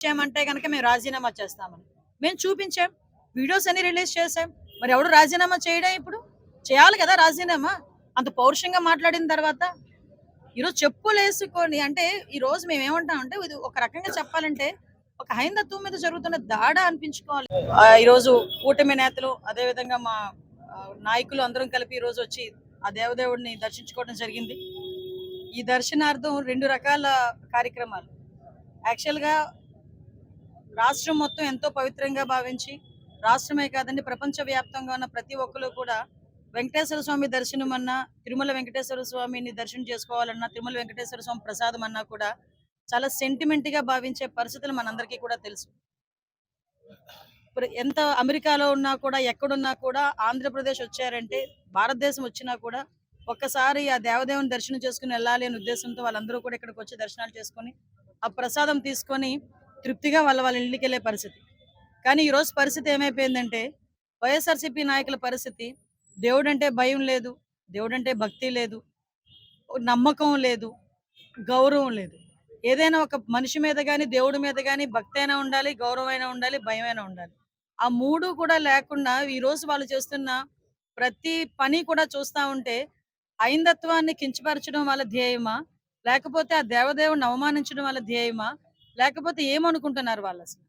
చేయమంటే గనక మేము రాజీనామా చేస్తామని. మేము చూపించాం. వీడియోస్ అన్ని రిలీజ్ చేసాం. మరి ఎవడు రాజీనామా చేయడా ఇప్పుడు? చేయాలి కదా రాజీనామా. అంత పౌరుషంగా మాట్లాడిన తర్వాత ఈరోజు చెప్పులేసుకొని అంటే ఈరోజు మేమేమంటామంటే ఇది ఒక రకంగా చెప్పాలంటే ఒక హైందత్వం మీద జరుగుతున్న దాడ అనిపించుకోవాలి. ఈరోజు కూటమి నేతలు అదేవిధంగా మా నాయకులు అందరం కలిపి ఈరోజు వచ్చి ఆ దేవదేవుడిని దర్శించుకోవడం జరిగింది. ఈ దర్శనార్థం 2 రకాల కార్యక్రమాలు. యాక్చువల్‌గా రాష్ట్రం మొత్తం ఎంతో పవిత్రంగా భావించి రాష్ట్రమే కాదండి ప్రపంచవ్యాప్తంగా ఉన్న ప్రతి ఒక్కరు కూడా వెంకటేశ్వర స్వామి దర్శనం అన్నా, తిరుమల వెంకటేశ్వర స్వామిని దర్శనం చేసుకోవాలన్నా, తిరుమల వెంకటేశ్వర స్వామి ప్రసాదం అన్నా కూడా చాలా సెంటిమెంట్‌గా భావించే పరిస్థితులు మనందరికీ కూడా తెలుసు. ఇప్పుడు ఎంత అమెరికాలో ఉన్నా కూడా, ఎక్కడున్నా కూడా ఆంధ్రప్రదేశ్ వచ్చారంటే, భారతదేశం వచ్చినా కూడా ఒక్కసారి ఆ దేవదేవుని దర్శనం చేసుకొని వెళ్ళాలి అనే ఉద్దేశంతో వాళ్ళందరూ కూడా ఇక్కడికొచ్చి దర్శనాలు చేసుకొని, ఆ ప్రసాదం తీసుకొని తృప్తిగా వాళ్ళ ఇంటికెళ్ళే పరిస్థితి. కానీ ఈరోజు పరిస్థితి ఏమైపోయిందంటే, వైఎస్ఆర్‌సీపీ నాయకుల పరిస్థితి దేవుడంటే భయం లేదు, దేవుడంటే భక్తి లేదు, నమ్మకం లేదు, గౌరవం లేదు. ఏదైనా ఒక మనిషి మీద గాని, దేవుడి మీద గాని భక్తైనా ఉండాలి, గౌరవమైనా ఉండాలి, భయమైనా ఉండాలి. ఆ 3 కూడా లేకుండా ఈరోజు వాళ్ళు చేస్తున్న ప్రతి పని కూడా చూస్తా ఉంటే, హైందత్వాన్ని కించపరచడం వాళ్ళ ధ్యేయమా? లేకపోతే ఆ దేవదేవుడిని అవమానించడం వాళ్ళ ధ్యేయమా? లేకపోతే ఏమనుకుంటున్నారు వాళ్ళసలు?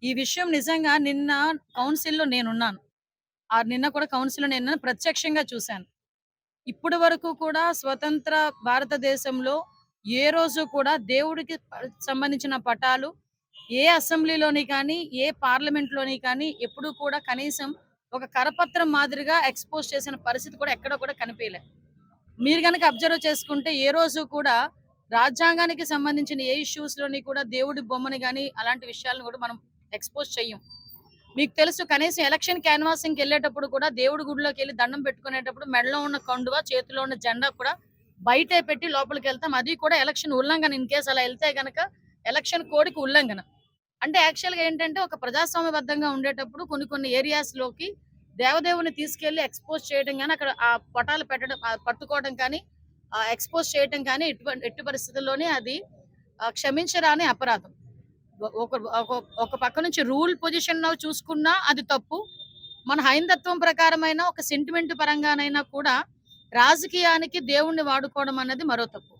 ఈ విషయం నిజంగా నిన్న కౌన్సిల్‌లో నేనున్నాను. నిన్న కూడా కౌన్సిల్‌లో నేను ప్రత్యక్షంగా చూశాను. ఇప్పటి వరకు కూడా స్వతంత్ర భారతదేశంలో ఏ రోజు కూడా దేవుడికి సంబంధించిన పటాలు ఏ అసెంబ్లీలోని కానీ, ఏ పార్లమెంట్‌లోని కానీ ఎప్పుడూ కూడా కనీసం ఒక కరపత్రం మాదిరిగా ఎక్స్‌పోజ్ చేసిన పరిస్థితి కూడా ఎక్కడ కూడా కనిపియలే. మీరు గనక అబ్జర్వ్ చేసుకుంటే ఏ రోజు కూడా రాజ్యాంగానికి సంబంధించిన ఏ ఇష్యూస్‌లోని కూడా దేవుడి బొమ్మని గాని, అలాంటి విషయాలను కూడా మనం ఎక్స్‌పోజ్ చెయ్యం. మీకు తెలుసు కనీసం ఎలక్షన్ క్యాన్వాసింగ్‌కి ఎళ్ళేటప్పుడు కూడా దేవుడి గుడిలోకెళ్ళి దండం పెట్టుకునేటప్పుడు మెడలో ఉన్న కండువ, చేతిలో ఉన్న జెండా కూడా బయటే పెట్టి లోపలికెళ్తాం. అది కూడా ఎలక్షన్ ఉల్లంఘన ఇన్ కేస్ అలా ఎళ్తే గనక ఎలక్షన్ కోడ్‌కి ఉల్లంఘన. అంటే యాక్చువల్‌గా ఏంటంటే ఒక ప్రజాస్వామ్యబద్ధంగా ఉండేటప్పుడు కొన్ని ఏరియాస్‌లోకి దేవదేవుని తీసుకెళ్లి ఎక్స్‌పోజ్ చేయడం గాని, అక్కడ ఆ పటాలు పెట్టడం పట్టుకోవడం కానీ, ఎక్స్‌పోజ్ చేయడం కానీ ఎట్టి పరిస్థితుల్లోనే అది క్షమించరాని అపరాధం. ఒక ఒక ఒక పక్క నుంచి రూల్ పొజిషన్‌లో చూసుకున్నా అది తప్పు. మన హైందత్వం ప్రకారమైన ఒక సెంటిమెంట్ పరంగానైనా కూడా రాజకీయానికి దేవుణ్ణి వాడుకోవడం అన్నది మరో తప్పు.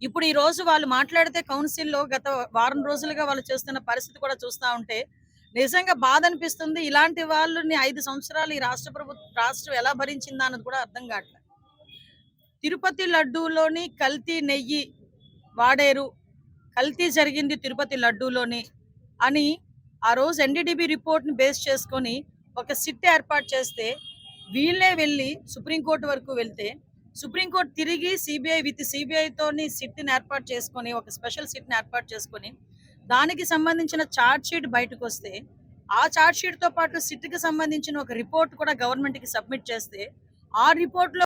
ఇప్పుడు ఈ రోజు వాళ్ళు మాట్లాడితే కౌన్సిల్‌లో గత వారం రోజులుగా వాళ్ళు చేస్తున్న పరిస్థితి కూడా చూస్తా ఉంటే నిజంగా బాధ అనిపిస్తుంది. ఇలాంటి వాళ్ళని 5 సంవత్సరాలు ఈ రాష్ట్రం ఎలా భరించిందా అన్నది కూడా అర్థం కావట్లేదు. తిరుపతి లడ్డూలోని కల్తీ నెయ్యి వాడారు, కల్తీ జరిగింది తిరుపతి లడ్డూలోని అని ఆ రోజు ఎన్డీడీబీ రిపోర్ట్‌ని బేస్ చేసుకొని ఒక సిట్ ఏర్పాటు చేస్తే వీళ్ళే వెళ్ళి సుప్రీంకోర్టు వరకు వెళ్తే సుప్రీంకోర్టు తిరిగి సిబిఐతోని సిట్‌ని ఏర్పాటు చేసుకొని ఒక స్పెషల్ సిట్‌ని ఏర్పాటు చేసుకొని దానికి సంబంధించిన ఛార్జ్ షీట్ బయటకు వస్తే ఆ ఛార్జ్ షీట్‌తో పాటు సిట్‌కి సంబంధించిన ఒక రిపోర్ట్ కూడా గవర్నమెంట్‌కి సబ్మిట్ చేస్తే ఆ రిపోర్ట్‌లో